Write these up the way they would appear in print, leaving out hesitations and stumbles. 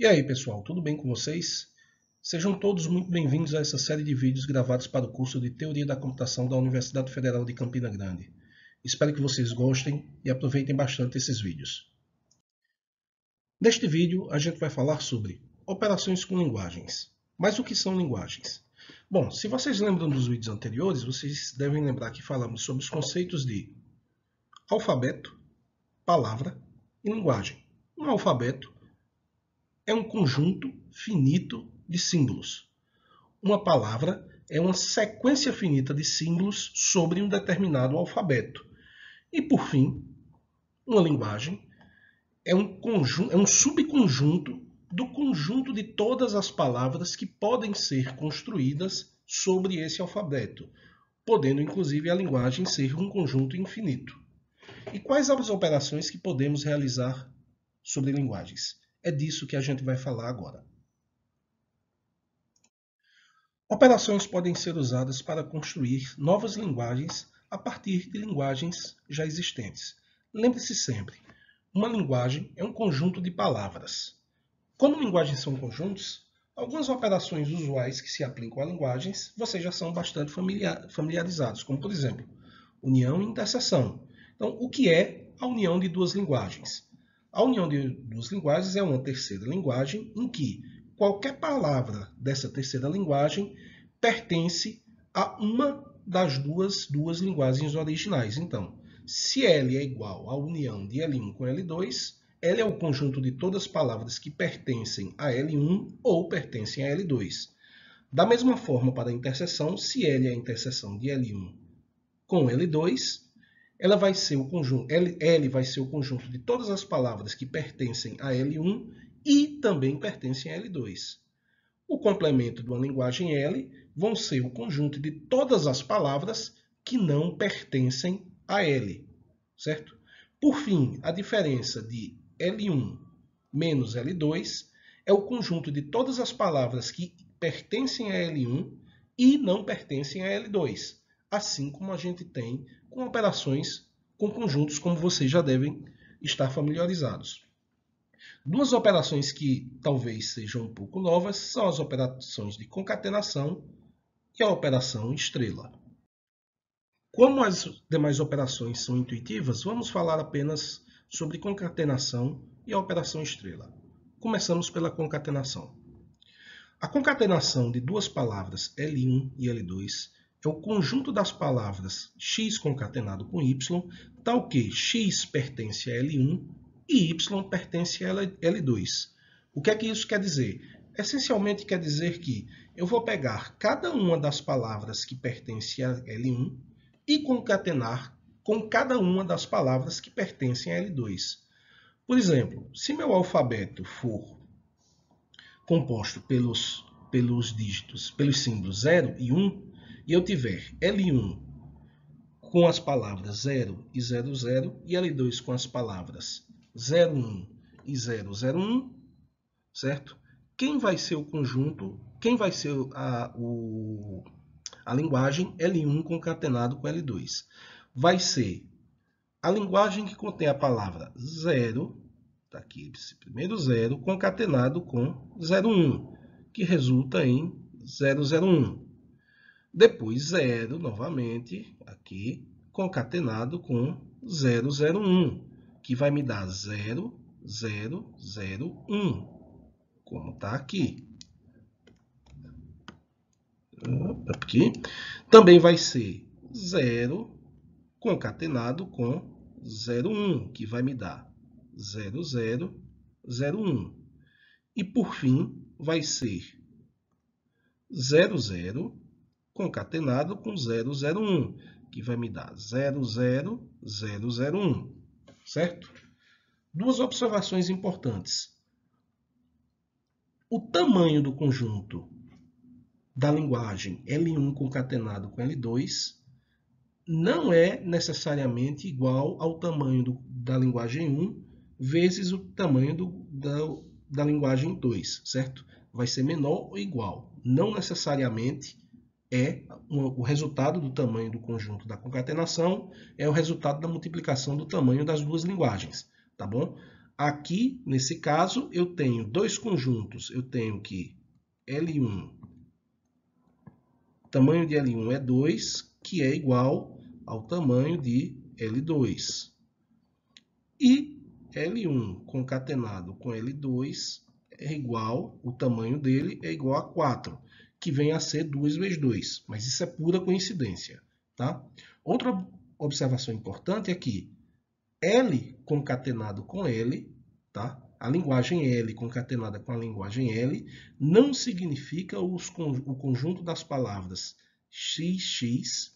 E aí, pessoal, tudo bem com vocês? Sejam todos muito bem-vindos a essa série de vídeos gravados para o curso de Teoria da Computação da Universidade Federal de Campina Grande. Espero que vocês gostem e aproveitem bastante esses vídeos. Neste vídeo, a gente vai falar sobre operações com linguagens. Mas o que são linguagens? Bom, se vocês lembram dos vídeos anteriores, vocês devem lembrar que falamos sobre os conceitos de alfabeto, palavra e linguagem. Um alfabeto é um conjunto finito de símbolos. Uma palavra é uma sequência finita de símbolos sobre um determinado alfabeto. E, por fim, uma linguagem é um subconjunto do conjunto de todas as palavras que podem ser construídas sobre esse alfabeto, podendo, inclusive, a linguagem ser um conjunto infinito. E quais as operações que podemos realizar sobre linguagens? É disso que a gente vai falar agora. Operações podem ser usadas para construir novas linguagens a partir de linguagens já existentes. Lembre-se sempre, uma linguagem é um conjunto de palavras. Como linguagens são conjuntos, algumas operações usuais que se aplicam a linguagens vocês já são bastante familiarizados, como por exemplo, união e interseção. Então, o que é a união de duas linguagens? A união de duas linguagens é uma terceira linguagem em que qualquer palavra dessa terceira linguagem pertence a uma das duas linguagens originais. Então, se L é igual à união de L1 com L2, L é o conjunto de todas as palavras que pertencem a L1 ou pertencem a L2. Da mesma forma, para a interseção, se L é a interseção de L1 com L2, ela vai ser o conjunto, L vai ser o conjunto de todas as palavras que pertencem a L1 e também pertencem a L2. O complemento de uma linguagem L vão ser o conjunto de todas as palavras que não pertencem a L, certo? Por fim, a diferença de L1 menos L2 é o conjunto de todas as palavras que pertencem a L1 e não pertencem a L2, assim como a gente tem com operações com conjuntos, como vocês já devem estar familiarizados. Duas operações que talvez sejam um pouco novas são as operações de concatenação e a operação estrela. Como as demais operações são intuitivas, vamos falar apenas sobre concatenação e a operação estrela. Começamos pela concatenação. A concatenação de duas palavras L1 e L2 é o conjunto das palavras x concatenado com y, tal que x pertence a L1 e y pertence a L2. O que é que isso quer dizer? Essencialmente quer dizer que eu vou pegar cada uma das palavras que pertence a L1 e concatenar com cada uma das palavras que pertencem a L2. Por exemplo, se meu alfabeto for composto pelos símbolos 0 e 1, e eu tiver L1 com as palavras 0 e 00 e L2 com as palavras 01 e 001, certo? Quem vai ser o conjunto, quem vai ser a linguagem L1 concatenado com L2? Vai ser a linguagem que contém a palavra 0, está aqui esse primeiro 0, concatenado com 01, que resulta em 001. Depois 0, novamente, aqui, concatenado com 001, que vai me dar 0001, como está aqui. Aqui. Também vai ser 0 concatenado com 01, que vai me dar 0001. E, por fim, vai ser 00 concatenado com 001, que vai me dar 00001, certo? Duas observações importantes. O tamanho do conjunto da linguagem L1 concatenado com L2 não é necessariamente igual ao tamanho da linguagem 1 vezes o tamanho da linguagem 2, certo? Vai ser menor ou igual. Não necessariamente o resultado do tamanho do conjunto da concatenação é o resultado da multiplicação do tamanho das duas linguagens, tá bom? Aqui, nesse caso, eu tenho dois conjuntos. Eu tenho que L1, tamanho de L1 é 2, que é igual ao tamanho de L2. E L1 concatenado com L2 é igual, o tamanho dele é igual a 4, que vem a ser 2 vezes 2. Mas isso é pura coincidência. Tá? Outra observação importante é que L concatenado com L, tá? A linguagem L concatenada com a linguagem L não significa o conjunto das palavras XX,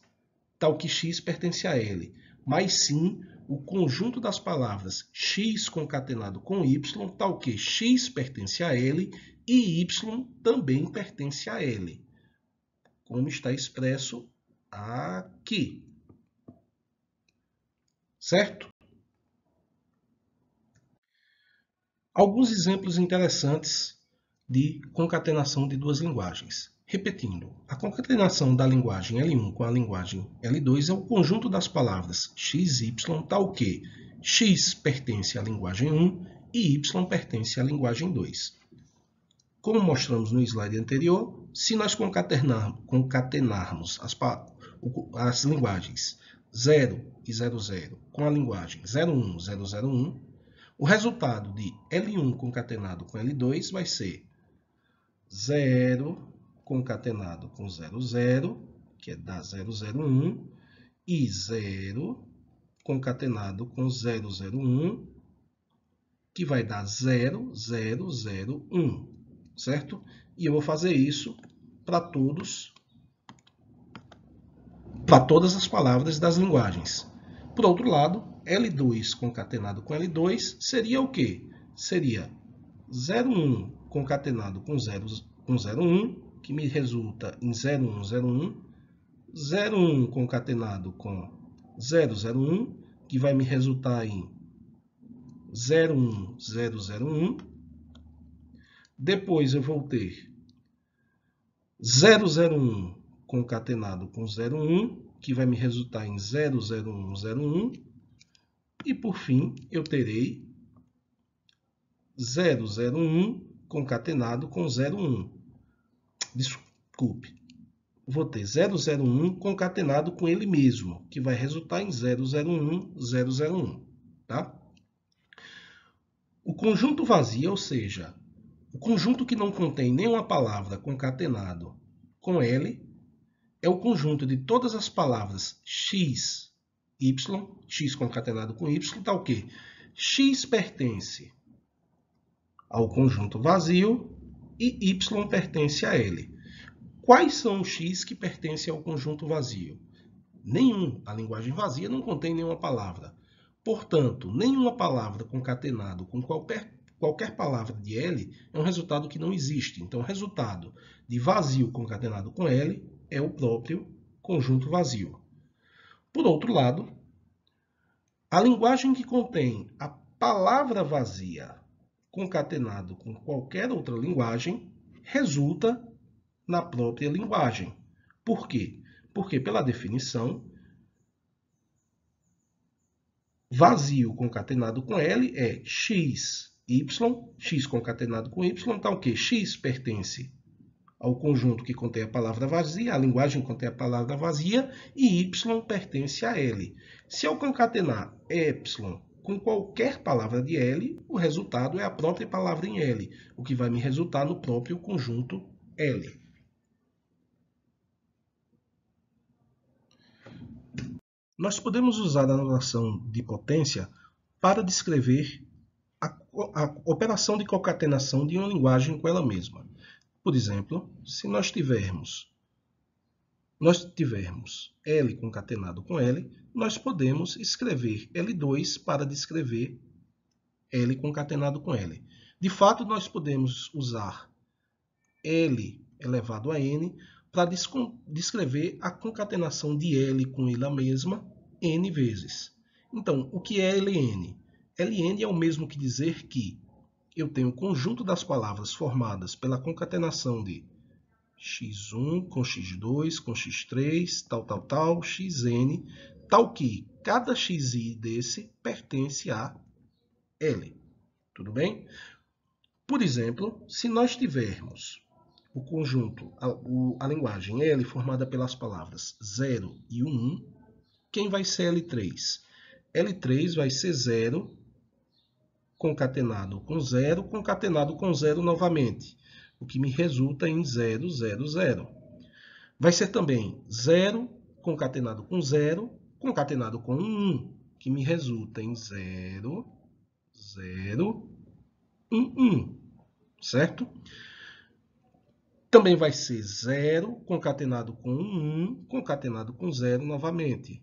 tal que X pertence a L, mas sim o conjunto das palavras X concatenado com Y, tal que X pertence a L e Y também pertence a L, como está expresso aqui. Certo? Alguns exemplos interessantes de concatenação de duas linguagens. Repetindo, a concatenação da linguagem L1 com a linguagem L2 é o conjunto das palavras x, y, tal que x pertence à linguagem 1 e y pertence à linguagem 2. Como mostramos no slide anterior, se nós concatenarmos as linguagens 0 e 00 com a linguagem 01, 001, o resultado de L1 concatenado com L2 vai ser 0 concatenado com 00, que é dar 001, e 0 concatenado com 001, que vai dar 0001, certo? E eu vou fazer isso para todas as palavras das linguagens. Por outro lado, L2 concatenado com L2 seria o quê? Seria 01 concatenado com 01, que me resulta em 0101, 01 concatenado com 001, que vai me resultar em 01001. Depois eu vou ter 001 concatenado com 01, que vai me resultar em 00101. E por fim, eu terei 001 concatenado com 01. Desculpe. Vou ter 001 concatenado com ele mesmo, que vai resultar em 001. Tá? O conjunto vazio, ou seja, o conjunto que não contém nenhuma palavra concatenado com L, é o conjunto de todas as palavras x, y, x concatenado com y, tal que x pertence ao conjunto vazio e y pertence a L. Quais são os x que pertencem ao conjunto vazio? Nenhum. A linguagem vazia não contém nenhuma palavra. Portanto, nenhuma palavra concatenada com qualquer palavra de L é um resultado que não existe. Então, o resultado de vazio concatenado com L é o próprio conjunto vazio. Por outro lado, a linguagem que contém a palavra vazia concatenado com qualquer outra linguagem resulta na própria linguagem. Por quê? Porque, pela definição, vazio concatenado com L é x, y, x concatenado com y, tal que x pertence ao conjunto que contém a palavra vazia, a linguagem contém a palavra vazia, e y pertence a L. Se eu concatenar y com qualquer palavra de L, o resultado é a própria palavra em L, o que vai me resultar no próprio conjunto L. Nós podemos usar a notação de potência para descrever a operação de concatenação de uma linguagem com ela mesma. Por exemplo, se nós tivermos L concatenado com L, nós podemos escrever L2 para descrever L concatenado com L. De fato, nós podemos usar L elevado a N para descrever a concatenação de L com ela mesma N vezes. Então, o que é Ln? Ln é o mesmo que dizer que eu tenho o conjunto das palavras formadas pela concatenação de x1 com x2 com x3, tal, xn, tal que cada xi desse pertence a L. Tudo bem? Por exemplo, se nós tivermos o conjunto, a linguagem L formada pelas palavras 0 e 1, quem vai ser L3? L3 vai ser 0 concatenado com 0, concatenado com 0 novamente, o que me resulta em 0, 0, 0. Vai ser também 0 concatenado com 0, concatenado com 1, que me resulta em 0, 0, 1, 1, certo? Também vai ser 0 concatenado com 1, concatenado com 0 novamente.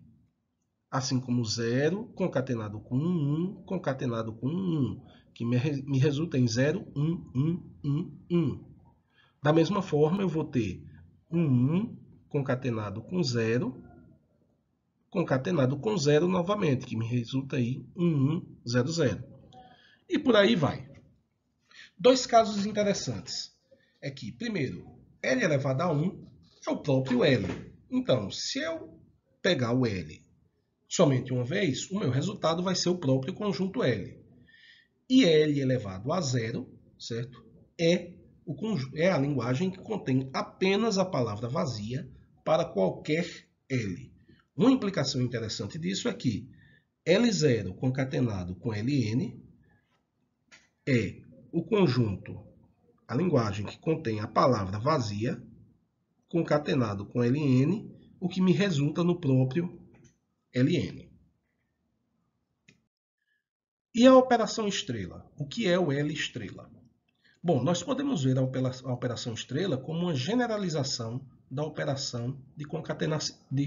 Assim como 0 concatenado com 1, concatenado com 1, que me resulta em 0, 1, 1, 1, 1. Da mesma forma, eu vou ter 1 concatenado com 0, concatenado com 0 novamente, que me resulta aí 1, 0, 0. E por aí vai. Dois casos interessantes. É que, primeiro, L elevado a 1 é o próprio L. Então, se eu pegar o L somente uma vez, o meu resultado vai ser o próprio conjunto L. E L elevado a 0, certo? É a linguagem que contém apenas a palavra vazia para qualquer L. Uma implicação interessante disso é que L0 concatenado com Ln é o conjunto, a linguagem que contém a palavra vazia concatenado com Ln, o que me resulta no próprio Ln. E a operação estrela? O que é o L estrela? Bom, nós podemos ver a operação estrela como uma generalização da operação de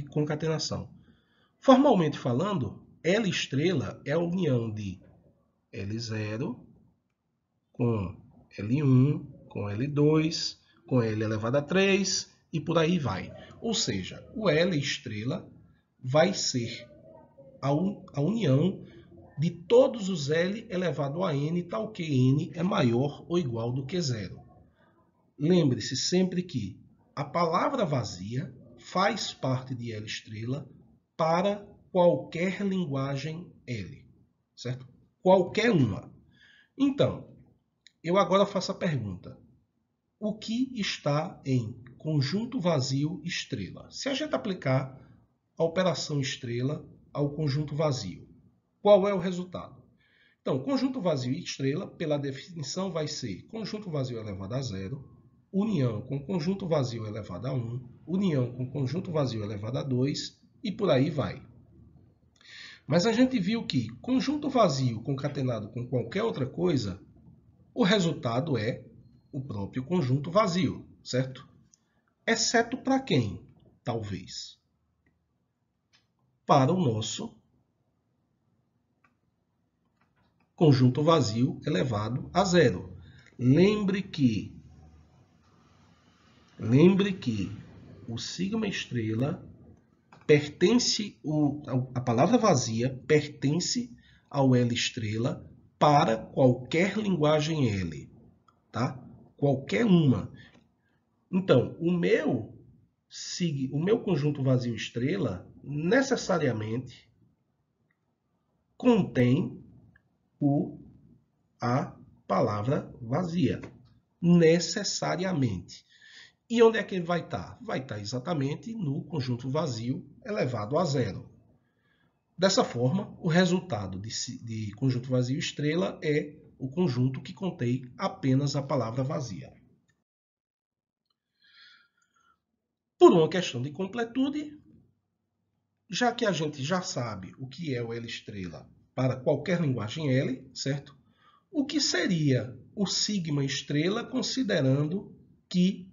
concatenação. Formalmente falando, L estrela é a união de L0 com L1, com L2, com L elevado a 3 e por aí vai. Ou seja, o L estrela vai ser a união de todos os L elevado a N, tal que N é maior ou igual do que zero. Lembre-se sempre que a palavra vazia faz parte de L estrela para qualquer linguagem L, certo? Qualquer uma. Então, eu agora faço a pergunta. O que está em conjunto vazio estrela? Se a gente aplicar a operação estrela ao conjunto vazio, qual é o resultado? Então, conjunto vazio e estrela, pela definição, vai ser conjunto vazio elevado a 0, união com conjunto vazio elevado a 1, união com conjunto vazio elevado a 2 e por aí vai. Mas a gente viu que conjunto vazio concatenado com qualquer outra coisa, o resultado é o próprio conjunto vazio, certo? Exceto para quem? Talvez. Para o nosso conjunto vazio elevado a 0. Lembre que o sigma estrela pertence, a palavra vazia pertence ao L estrela para qualquer linguagem L, tá? Qualquer uma. Então, o meu conjunto vazio estrela necessariamente contém a palavra vazia. Necessariamente. E onde é que ele vai estar? Vai estar exatamente no conjunto vazio elevado a 0. Dessa forma, o resultado de conjunto vazio estrela é o conjunto que contém apenas a palavra vazia. Por uma questão de completude, já que a gente já sabe o que é o L estrela para qualquer linguagem L, certo? O que seria o sigma estrela, considerando que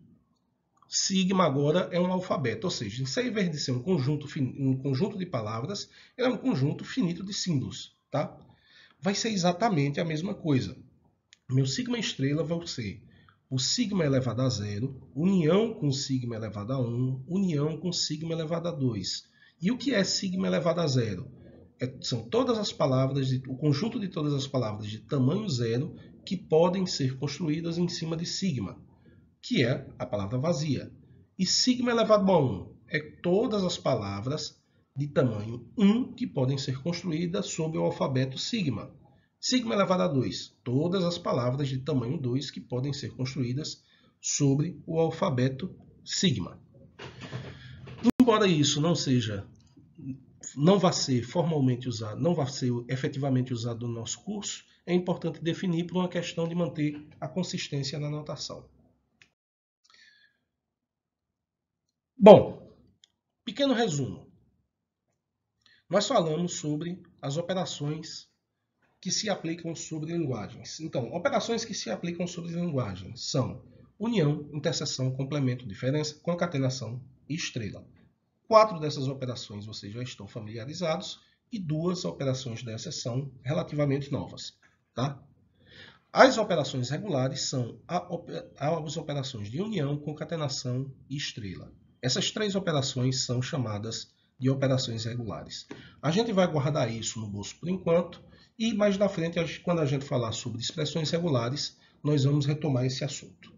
sigma agora é um alfabeto, ou seja, em vez de ser um conjunto de palavras, ele é um conjunto finito de símbolos, tá? Vai ser exatamente a mesma coisa. Meu sigma estrela vai ser o sigma elevado a 0, união com sigma elevado a 1, união com sigma elevado a 2. E o que é sigma elevado a 0? São todas as palavras, o conjunto de todas as palavras de tamanho 0 que podem ser construídas em cima de sigma, que é a palavra vazia. E sigma elevado a 1 é todas as palavras de tamanho 1 que podem ser construídas sob o alfabeto sigma, Sigma elevado a 2, todas as palavras de tamanho 2 que podem ser construídas sobre o alfabeto sigma. Embora isso não vá ser formalmente usado, não vá ser efetivamente usado no nosso curso, é importante definir por uma questão de manter a consistência na notação. Bom, pequeno resumo. Nós falamos sobre as operações que se aplicam sobre linguagens. Então, operações que se aplicam sobre linguagens são união, interseção, complemento, diferença, concatenação e estrela. 4 dessas operações vocês já estão familiarizados e 2 operações dessas são relativamente novas. Tá? As operações regulares são as operações de união, concatenação e estrela. Essas 3 operações são chamadas de operações regulares. A gente vai guardar isso no bolso por enquanto e mais na frente, quando a gente falar sobre expressões regulares, nós vamos retomar esse assunto.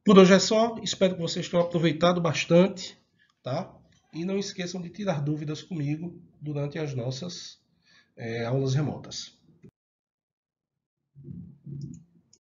Por hoje é só, espero que vocês tenham aproveitado bastante, tá? E não esqueçam de tirar dúvidas comigo durante as nossas aulas remotas.